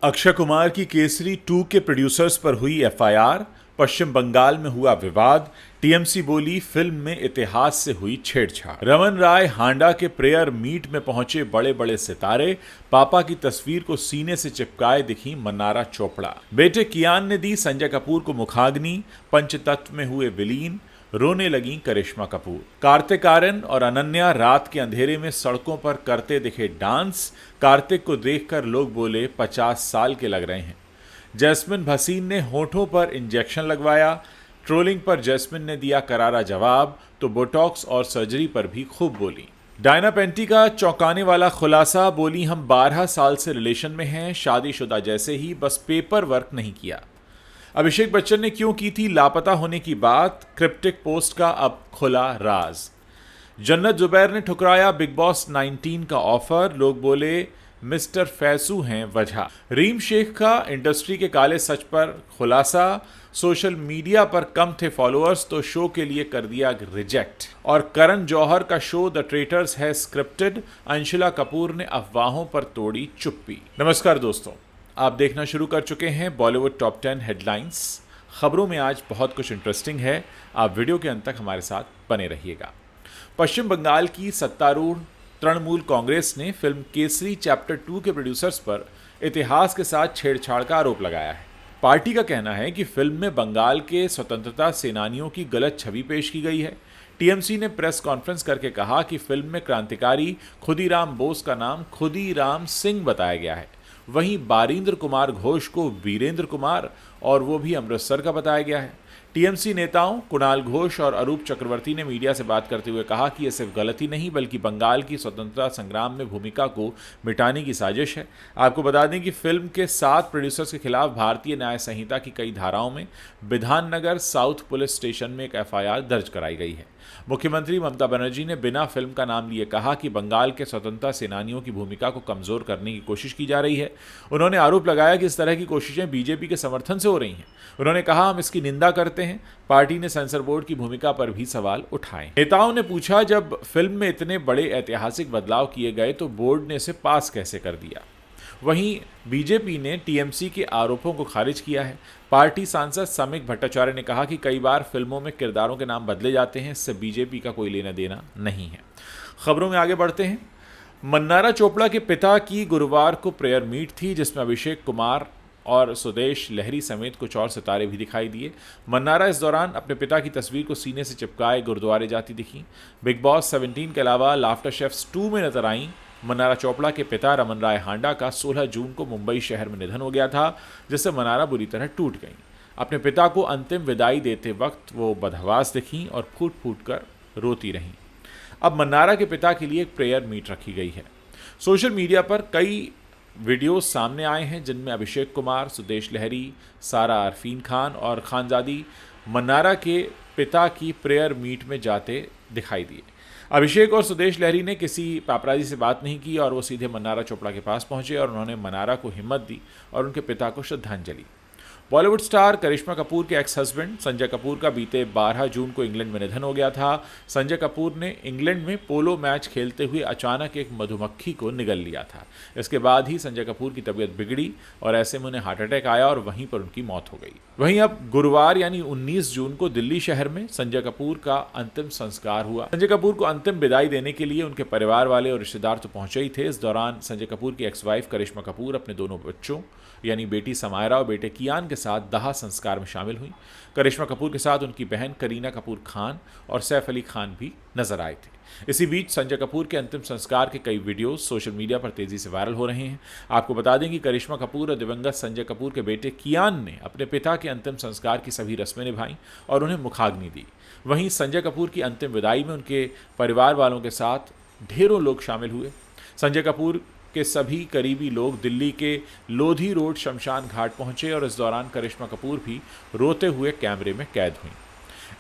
अक्षय कुमार की केसरी 2 के प्रोड्यूसर्स पर हुई एफआईआर, पश्चिम बंगाल में हुआ विवाद, टीएमसी बोली फिल्म में इतिहास से हुई छेड़छाड़। रमन राय हांडा के प्रेयर मीट में पहुंचे बड़े बड़े सितारे, पापा की तस्वीर को सीने से चिपकाए दिखी मन्नारा चोपड़ा। बेटे कियान ने दी संजय कपूर को मुखाग्नि, पंचतत्व में हुए विलीन, रोने लगी करिश्मा कपूर। कार्तिक आर्यन और अनन्या रात के अंधेरे में सड़कों पर करते दिखे डांस, कार्तिक को देखकर लोग बोले 50 साल के लग रहे हैं। जैस्मिन भसीन ने होठों पर इंजेक्शन लगवाया, ट्रोलिंग पर जैस्मिन ने दिया करारा जवाब तो बोटॉक्स और सर्जरी पर भी खूब बोली। डायना पेंटी का चौंकाने वाला खुलासा, बोली हम 12 साल से रिलेशन में हैं, शादीशुदा जैसे ही, बस पेपर वर्क नहीं किया। अभिषेक बच्चन ने क्यों की थी लापता होने की बात, क्रिप्टिक पोस्ट का अब खुला राज। जन्नत जुबैर ने ठुकराया बिग बॉस 19 का ऑफर, लोग बोले मिस्टर फैसू हैं वजह। रीम शेख का इंडस्ट्री के काले सच पर खुलासा, सोशल मीडिया पर कम थे फॉलोअर्स तो शो के लिए कर दिया रिजेक्ट। और करण जौहर का शो द ट्रेटर्स है स्क्रिप्टेड, अंशुला कपूर ने अफवाहों पर तोड़ी चुप्पी। नमस्कार दोस्तों, आप देखना शुरू कर चुके हैं बॉलीवुड टॉप 10 हेडलाइंस। खबरों में आज बहुत कुछ इंटरेस्टिंग है, आप वीडियो के अंत तक हमारे साथ बने रहिएगा। पश्चिम बंगाल की सत्तारूढ़ तृणमूल कांग्रेस ने फिल्म केसरी चैप्टर 2 के प्रोड्यूसर्स पर इतिहास के साथ छेड़छाड़ का आरोप लगाया है। पार्टी का कहना है कि फिल्म में बंगाल के स्वतंत्रता सेनानियों की गलत छवि पेश की गई है। टीएमसी ने प्रेस कॉन्फ्रेंस करके कहा कि फिल्म में क्रांतिकारी खुदीराम बोस का नाम खुदीराम सिंह बताया गया है, वहीं बारिंद्र कुमार घोष को वीरेंद्र कुमार और वो भी अमृतसर का बताया गया है। टीएमसी नेताओं कुणाल घोष और अरूप चक्रवर्ती ने मीडिया से बात करते हुए कहा कि यह सिर्फ गलती नहीं बल्कि बंगाल की स्वतंत्रता संग्राम में भूमिका को मिटाने की साजिश है। आपको बता दें कि फिल्म के 7 प्रोड्यूसर्स के खिलाफ भारतीय न्याय संहिता की कई धाराओं में विधाननगर साउथ पुलिस स्टेशन में एक एफआईआर दर्ज कराई गई है। मुख्यमंत्री ममता बनर्जी ने बिना फिल्म का नाम लिए कहा कि बंगाल के स्वतंत्रता सेनानियों की भूमिका को कमजोर करने की कोशिश की जा रही है। उन्होंने आरोप लगाया कि इस तरह की कोशिशें बीजेपी के समर्थन से हो रही हैं। उन्होंने कहा हम इसकी निंदा करते हैं। पार्टी ने सेंसर बोर्ड की भूमिका पर भी सवाल उठाए। नेताओं ने पूछा जब फिल्म में इतने बड़े ऐतिहासिक बदलाव किए गए तो बोर्ड ने इसे पास कैसे कर दिया। वहीं बीजेपी ने टीएमसी के आरोपों को खारिज किया है। पार्टी सांसद समीक भट्टाचार्य ने कहा कि कई बार फिल्मों में किरदारों के नाम बदले जाते हैं, इससे बीजेपी का कोई लेना देना नहीं है। खबरों में आगे बढ़ते हैं। मन्नारा चोपड़ा के पिता की गुरुवार को प्रेयर मीट थी जिसमें अभिषेक कुमार और सुदेश लहरी समेत कुछ और सितारे भी दिखाई दिए। मन्नारा इस दौरान अपने पिता की तस्वीर को सीने से चिपकाए गुरुद्वारे जाती दिखी। बिग बॉस 17 के अलावा लाफ्टर शेफ्स 2 में नजर आईं। मन्नारा चोपड़ा के पिता रमन राय हांडा का 16 जून को मुंबई शहर में निधन हो गया था, जिससे मन्नारा बुरी तरह टूट गईं। अपने पिता को अंतिम विदाई देते वक्त वो बदहवास दिखीं और फूट फूट कर रोती रहीं। अब मन्नारा के पिता के लिए एक प्रेयर मीट रखी गई है। सोशल मीडिया पर कई वीडियोस सामने आए हैं जिनमें अभिषेक कुमार, सुदेश लहरी, सारा अरफीन खान और खानजादी मन्नारा के पिता की प्रेयर मीट में जाते दिखाई दिए। अभिषेक और सुदेश लहरी ने किसी पापराजी से बात नहीं की और वो सीधे मन्नारा चोपड़ा के पास पहुंचे और उन्होंने मन्नारा को हिम्मत दी और उनके पिता को श्रद्धांजलि। बॉलीवुड स्टार करिश्मा कपूर के एक्स हस्बैंड संजय कपूर का बीते 12 जून को इंग्लैंड में निधन हो गया था। संजय कपूर ने इंग्लैंड में पोलो मैच खेलते हुए अचानक एक मधुमक्खी को निगल लिया था। इसके बाद ही संजय कपूर की तबीयत बिगड़ी और ऐसे में उन्हें हार्ट अटैक आया और वहीं पर उनकी मौत हो गई। वहीं अब गुरुवार यानी 19 जून को दिल्ली शहर में संजय कपूर का अंतिम संस्कार हुआ। संजय कपूर को अंतिम विदाई देने के लिए उनके परिवार वाले और रिश्तेदार तो पहुंचे ही थे। इस दौरान संजय कपूर की एक्स वाइफ करिश्मा कपूर अपने दोनों बच्चों यानी बेटी समायरा और बेटे कियान के साथ दाह संस्कार में शामिल हुई। करिश्मा कपूर के साथ उनकी बहन करीना कपूर खान और सैफ अली खान भी नजर आए थे। इसी बीच संजय कपूर के अंतिम संस्कार के कई वीडियोस सोशल मीडिया पर तेजी से वायरल हो रहे हैं। आपको बता दें कि करिश्मा कपूर और दिवंगत संजय कपूर के बेटे कियान ने अपने पिता के अंतिम संस्कार की सभी रस्में निभाईं और उन्हें मुखाग्नि दी। वहीं संजय कपूर की अंतिम विदाई में उनके परिवार वालों के साथ ढेरों लोग शामिल हुए। संजय कपूर के सभी करीबी लोग दिल्ली के लोधी रोड शमशान घाट पहुंचे और इस दौरान करिश्मा कपूर भी रोते हुए कैमरे में कैद हुई।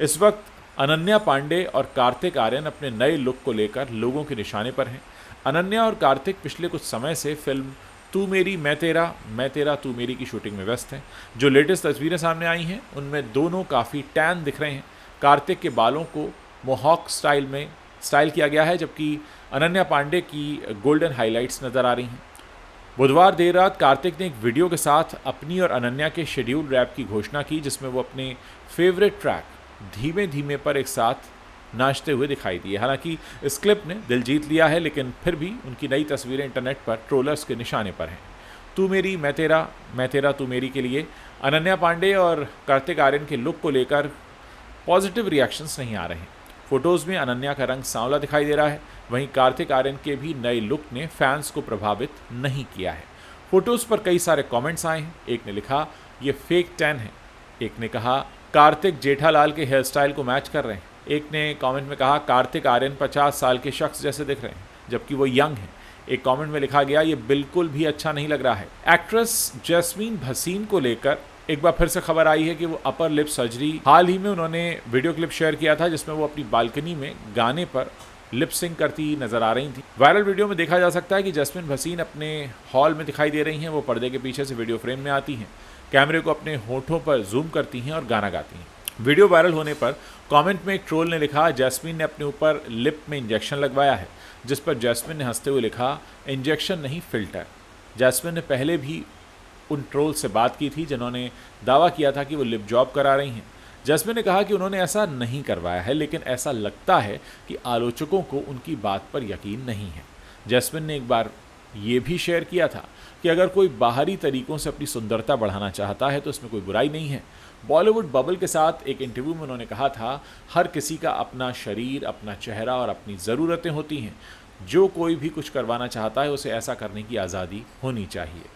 इस वक्त अनन्या पांडे और कार्तिक आर्यन अपने नए लुक को लेकर लोगों के निशाने पर हैं। अनन्या और कार्तिक पिछले कुछ समय से फिल्म तू मेरी मैं तेरा तू मेरी की शूटिंग में व्यस्त हैं। जो लेटेस्ट तस्वीरें सामने आई हैं उनमें दोनों काफ़ी टैन दिख रहे हैं। कार्तिक के बालों को मोहॉक स्टाइल किया गया है, जबकि अनन्या पांडे की गोल्डन हाइलाइट्स नज़र आ रही हैं। बुधवार देर रात कार्तिक ने एक वीडियो के साथ अपनी और अनन्या के शेड्यूल रैप की घोषणा की, जिसमें वो अपने फेवरेट ट्रैक धीमे धीमे पर एक साथ नाचते हुए दिखाई दिए। हालांकि इस क्लिप ने दिल जीत लिया है, लेकिन फिर भी उनकी नई तस्वीरें इंटरनेट पर ट्रोलर्स के निशाने पर हैं। तू मेरी मैं तेरा तू मेरी के लिए अनन्या पांडे और कार्तिक आर्यन के लुक को लेकर पॉजिटिव रिएक्शंस नहीं आ रहे हैं। फोटोज़ में अनन्या का रंग सांवला दिखाई दे रहा है, वहीं कार्तिक आर्यन के भी नए लुक ने फैंस को प्रभावित नहीं किया है। फोटोज़ पर कई सारे कमेंट्स आए हैं। एक ने लिखा ये फेक टैन है, एक ने कहा कार्तिक जेठालाल के हेयर स्टाइल को मैच कर रहे हैं, एक ने कमेंट में कहा कार्तिक आर्यन 50 साल के शख्स जैसे दिख रहे हैं जबकि वो यंग हैं। एक कमेंट में लिखा गया ये बिल्कुल भी अच्छा नहीं लग रहा है। एक्ट्रेस जैस्मीन भसीन को लेकर एक बार फिर से खबर आई है कि वो अपर लिप सर्जरी, हाल ही में उन्होंने वीडियो क्लिप शेयर किया था जिसमें वो अपनी बालकनी में गाने पर लिप सिंक करती नजर आ रही थी। वायरल वीडियो में देखा जा सकता है कि जैस्मीन भसीन अपने हॉल में दिखाई दे रही हैं। वो पर्दे के पीछे से वीडियो फ्रेम में आती हैं, कैमरे को अपने होठों पर जूम करती हैं और गाना गाती हैं। वीडियो वायरल होने पर कमेंट में एक ट्रोल ने लिखा जैस्मीन ने अपने ऊपर लिप में इंजेक्शन लगवाया है, जिस पर जैस्मीन ने हंसते हुए लिखा इंजेक्शन नहीं फिल्टर। जैस्मीन ने पहले भी उन ट्रोल से बात की थी जिन्होंने दावा किया था कि वो लिप जॉब करा रही हैं। जैस्मीन ने कहा कि उन्होंने ऐसा नहीं करवाया है, लेकिन ऐसा लगता है कि आलोचकों को उनकी बात पर यकीन नहीं है। जैस्मीन ने एक बार ये भी शेयर किया था कि अगर कोई बाहरी तरीकों से अपनी सुंदरता बढ़ाना चाहता है तो इसमें कोई बुराई नहीं है। बॉलीवुड बबल के साथ एक इंटरव्यू में उन्होंने कहा था हर किसी का अपना शरीर, अपना चेहरा और अपनी ज़रूरतें होती हैं। जो कोई भी कुछ करवाना चाहता है उसे ऐसा करने की आज़ादी होनी चाहिए।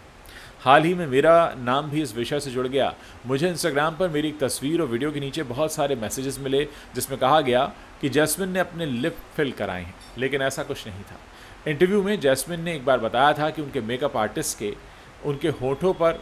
हाल ही में मेरा नाम भी इस विषय से जुड़ गया। मुझे इंस्टाग्राम पर मेरी एक तस्वीर और वीडियो के नीचे बहुत सारे मैसेजेस मिले जिसमें कहा गया कि जैस्मिन ने अपने लिप फिल कराए हैं, लेकिन ऐसा कुछ नहीं था। इंटरव्यू में जैस्मिन ने एक बार बताया था कि उनके मेकअप आर्टिस्ट के उनके होठों पर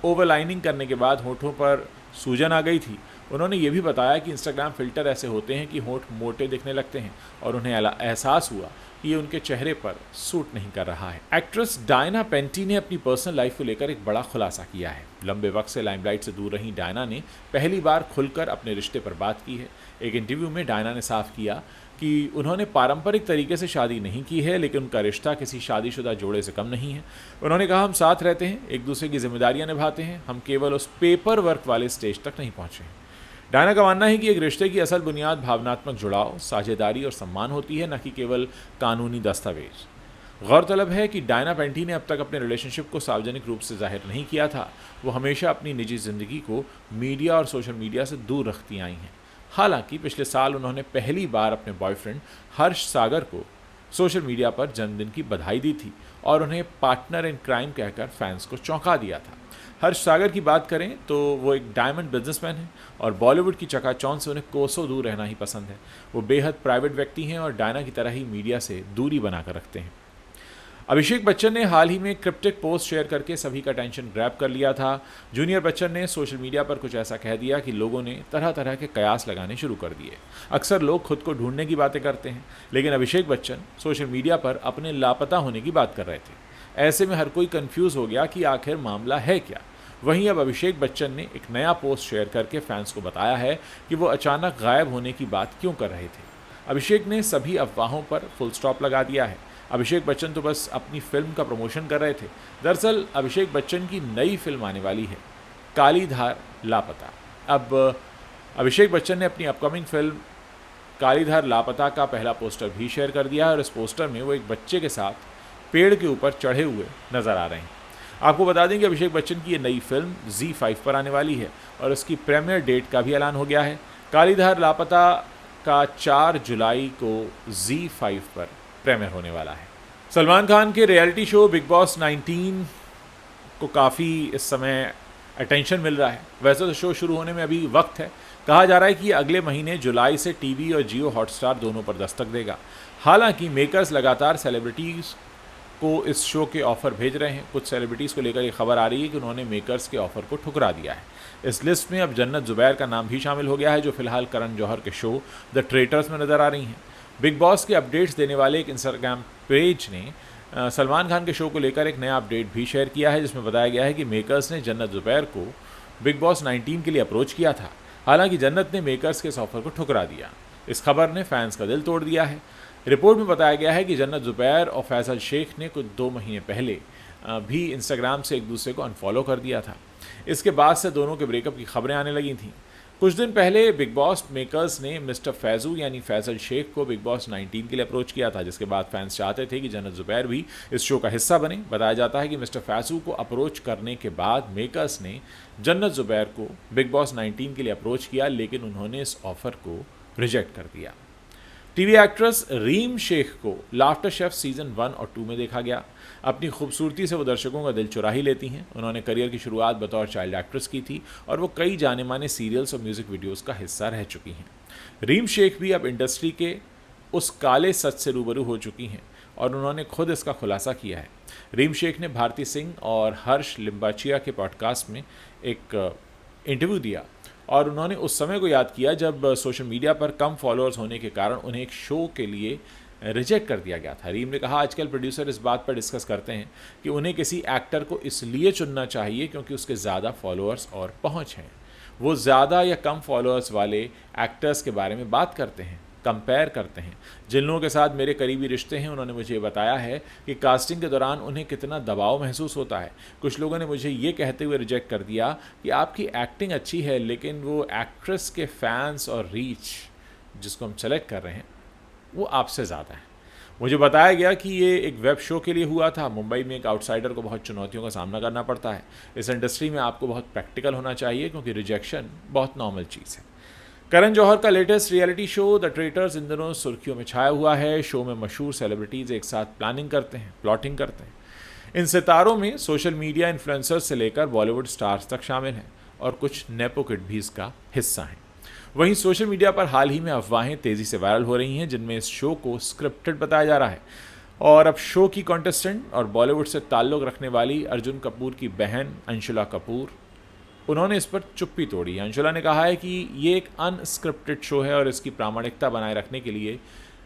ओवरलाइनिंग करने के बाद होठों पर सूजन आ गई थी। उन्होंने ये भी बताया कि इंस्टाग्राम फ़िल्टर ऐसे होते हैं कि होठ मोटे दिखने लगते हैं और उन्हें एहसास हुआ कि ये उनके चेहरे पर सूट नहीं कर रहा है। एक्ट्रेस डायना पेंटी ने अपनी पर्सनल लाइफ को लेकर एक बड़ा खुलासा किया है। लंबे वक्त से लाइमलाइट से दूर रही डायना ने पहली बार खुलकर अपने रिश्ते पर बात की है। एक इंटरव्यू में डायना ने साफ किया कि उन्होंने पारंपरिक तरीके से शादी नहीं की है, लेकिन उनका रिश्ता किसी शादीशुदा जोड़े से कम नहीं है। उन्होंने कहा हम साथ रहते हैं, एक दूसरे की जिम्मेदारियां निभाते हैं, हम केवल उस पेपर वर्क वाले स्टेज तक नहीं पहुंचे हैं। डायना का मानना है कि एक रिश्ते की असल बुनियाद भावनात्मक जुड़ाव, साझेदारी और सम्मान होती है, न कि केवल कानूनी दस्तावेज। गौरतलब है कि डायना पेंटी ने अब तक अपने रिलेशनशिप को सार्वजनिक रूप से जाहिर नहीं किया था। वो हमेशा अपनी निजी ज़िंदगी को मीडिया और सोशल मीडिया से दूर रखती आई हैं। हालांकि पिछले साल उन्होंने पहली बार अपने बॉयफ्रेंड हर्ष सागर को सोशल मीडिया पर जन्मदिन की बधाई दी थी और उन्हें पार्टनर इन क्राइम कहकर फैंस को चौंका दिया था। हर्ष सागर की बात करें तो वो एक डायमंड बिजनेसमैन हैं और बॉलीवुड की चकाचौंध से उन्हें कोसों दूर रहना ही पसंद है। वो बेहद प्राइवेट व्यक्ति हैं और डायना की तरह ही मीडिया से दूरी बनाकर रखते हैं। अभिषेक बच्चन ने हाल ही में क्रिप्टिक पोस्ट शेयर करके सभी का अटेंशन ग्रैब कर लिया था। जूनियर बच्चन ने सोशल मीडिया पर कुछ ऐसा कह दिया कि लोगों ने तरह तरह के कयास लगाने शुरू कर दिए। अक्सर लोग खुद को ढूंढने की बातें करते हैं, लेकिन अभिषेक बच्चन सोशल मीडिया पर अपने लापता होने की बात कर रहे थे। ऐसे में हर कोई कंफ्यूज हो गया कि आखिर मामला है क्या। वहीं अब अभिषेक बच्चन ने एक नया पोस्ट शेयर करके फैंस को बताया है कि वो अचानक गायब होने की बात क्यों कर रहे थे। अभिषेक ने सभी अफवाहों पर फुल स्टॉप लगा दिया है। अभिषेक बच्चन तो बस अपनी फिल्म का प्रमोशन कर रहे थे। दरअसल अभिषेक बच्चन की नई फिल्म आने वाली है, काली धार लापता। अब अभिषेक बच्चन ने अपनी अपकमिंग फिल्म काली धार लापता का पहला पोस्टर भी शेयर कर दिया है और इस पोस्टर में वो एक बच्चे के साथ पेड़ के ऊपर चढ़े हुए नजर आ रहे हैं। आपको बता दें कि अभिषेक बच्चन की ये नई फिल्म ZEE5 पर आने वाली है और इसकी प्रीमियर डेट का भी ऐलान हो गया है। काली धार लापता का 4 जुलाई को ZEE5 पर प्रीमियर होने वाला है। सलमान खान के रियलिटी शो बिग बॉस 19 को काफ़ी इस समय अटेंशन मिल रहा है। वैसे तो शो शुरू होने में अभी वक्त है। कहा जा रहा है कि अगले महीने जुलाई से टीवी और जियो हॉटस्टार दोनों पर दस्तक देगा। हालांकि मेकर्स लगातार सेलिब्रिटीज़ को इस शो के ऑफ़र भेज रहे हैं। कुछ सेलिब्रिटीज़ को लेकर ये खबर आ रही है कि उन्होंने मेकर्स के ऑफ़र को ठुकरा दिया है। इस लिस्ट में अब जन्नत ज़ुबैर का नाम भी शामिल हो गया है, जो फिलहाल करण जौहर के शो द ट्रेटर्स में नज़र आ रही हैं। बिग बॉस के अपडेट्स देने वाले एक इंस्टाग्राम पेज ने सलमान खान के शो को लेकर एक नया अपडेट भी शेयर किया है, जिसमें बताया गया है कि मेकर्स ने जन्नत ज़ुबैर को बिग बॉस 19 के लिए अप्रोच किया था। हालांकि जन्नत ने मेकर्स के इस ऑफर को ठुकरा दिया। इस खबर ने फैंस का दिल तोड़ दिया है। रिपोर्ट में बताया गया है कि जन्नत ज़ुबैर और फैसल शेख ने कुछ 2 महीने पहले भी इंस्टाग्राम से एक दूसरे को अनफॉलो कर दिया था। इसके बाद से दोनों के ब्रेकअप की खबरें आने लगी थीं। कुछ दिन पहले बिग बॉस मेकर्स ने मिस्टर फैजू यानी फैसल शेख को बिग बॉस 19 के लिए अप्रोच किया था, जिसके बाद फैंस चाहते थे कि जन्नत ज़ुबैर भी इस शो का हिस्सा बने। बताया जाता है कि मिस्टर फैजू को अप्रोच करने के बाद मेकर्स ने जन्नत ज़ुबैर को बिग बॉस 19 के लिए अप्रोच किया, लेकिन उन्होंने इस ऑफर को रिजेक्ट कर दिया। टीवी एक्ट्रेस रीम शेख को लाफ्टर शेफ सीजन 1 और 2 में देखा गया। अपनी खूबसूरती से वो दर्शकों का दिल चुरा ही लेती हैं। उन्होंने करियर की शुरुआत बतौर चाइल्ड एक्ट्रेस की थी और वो कई जाने माने सीरियल्स और म्यूजिक वीडियोस का हिस्सा रह चुकी हैं। रीम शेख भी अब इंडस्ट्री के उस काले सच से रूबरू हो चुकी हैं और उन्होंने खुद इसका खुलासा किया है। रीम शेख ने भारती सिंह और हर्ष लिम्बाचिया के पॉडकास्ट में एक इंटरव्यू दिया और उन्होंने उस समय को याद किया जब सोशल मीडिया पर कम फॉलोअर्स होने के कारण उन्हें एक शो के लिए रिजेक्ट कर दिया गया था। रीम ने कहा, आजकल प्रोड्यूसर इस बात पर डिस्कस करते हैं कि उन्हें किसी एक्टर को इसलिए चुनना चाहिए क्योंकि उसके ज़्यादा फॉलोअर्स और पहुंच हैं। वो ज़्यादा या कम फॉलोअर्स वाले एक्टर्स के बारे में बात करते हैं, कंपेयर करते हैं। जिन लोगों के साथ मेरे करीबी रिश्ते हैं उन्होंने मुझे बताया है कि कास्टिंग के दौरान उन्हें कितना दबाव महसूस होता है। कुछ लोगों ने मुझे ये कहते हुए रिजेक्ट कर दिया कि आपकी एक्टिंग अच्छी है, लेकिन वो एक्ट्रेस के फैंस और रीच जिसको हम सेलेक्ट कर रहे हैं वो आपसे ज़्यादा है। मुझे बताया गया कि ये एक वेब शो के लिए हुआ था। मुंबई में एक आउटसाइडर को बहुत चुनौतियों का सामना करना पड़ता है। इस इंडस्ट्री में आपको बहुत प्रैक्टिकल होना चाहिए क्योंकि रिजेक्शन बहुत नॉर्मल चीज़ है। करण जौहर का latest reality show the traitors इन दिनों सुर्खियों में छाया हुआ है। शो में मशहूर सेलिब्रिटीज़ एक साथ प्लानिंग करते हैं, प्लॉटिंग करते हैं। इन सितारों में सोशल मीडिया इन्फ्लुएंसर्स से लेकर बॉलीवुड स्टार्स तक शामिल हैं और कुछ नेपो किड भी इसका हिस्सा हैं। वहीं सोशल मीडिया पर हाल ही में अफवाहें तेज़ी से वायरल हो रही हैं जिनमें इस शो को स्क्रिप्टेड बताया जा रहा है और अब शो की कॉन्टेस्टेंट और बॉलीवुड से ताल्लुक़ रखने वाली अर्जुन कपूर की बहन अंशुला कपूर, उन्होंने इस पर चुप्पी तोड़ी। अंशुला ने कहा है कि ये एक अनस्क्रिप्टेड शो है और इसकी प्रामाणिकता बनाए रखने के लिए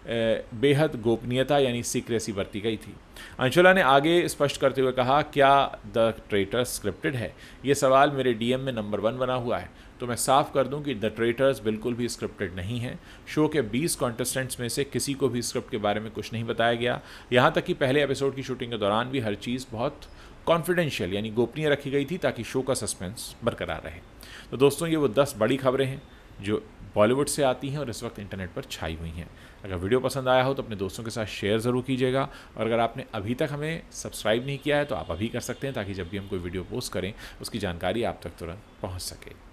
बेहद गोपनीयता यानी सीक्रेसी बरती गई थी। अंशुला ने आगे स्पष्ट करते हुए कहा, क्या द ट्रेटर्स स्क्रिप्टेड है? ये सवाल मेरे डीएम में नंबर 1 बना हुआ है। तो मैं साफ कर दूं कि द ट्रेटर्स बिल्कुल भी स्क्रिप्टेड नहीं है। शो के 20 कॉन्टेस्टेंट्स में से किसी को भी स्क्रिप्ट के बारे में कुछ नहीं बताया गया। यहाँ तक कि पहले एपिसोड की शूटिंग के दौरान भी हर चीज़ बहुत कॉन्फिडेंशियल यानी गोपनीय रखी गई थी ताकि शो का सस्पेंस बरकरार रहे। तो दोस्तों, ये वो 10 बड़ी खबरें हैं जो बॉलीवुड से आती हैं और इस वक्त इंटरनेट पर छाई हुई हैं। अगर वीडियो पसंद आया हो तो अपने दोस्तों के साथ शेयर ज़रूर कीजिएगा और अगर आपने अभी तक हमें सब्सक्राइब नहीं किया है तो आप अभी कर सकते हैं ताकि जब भी हम कोई वीडियो पोस्ट करें उसकी जानकारी आप तक तुरंत पहुंच सके।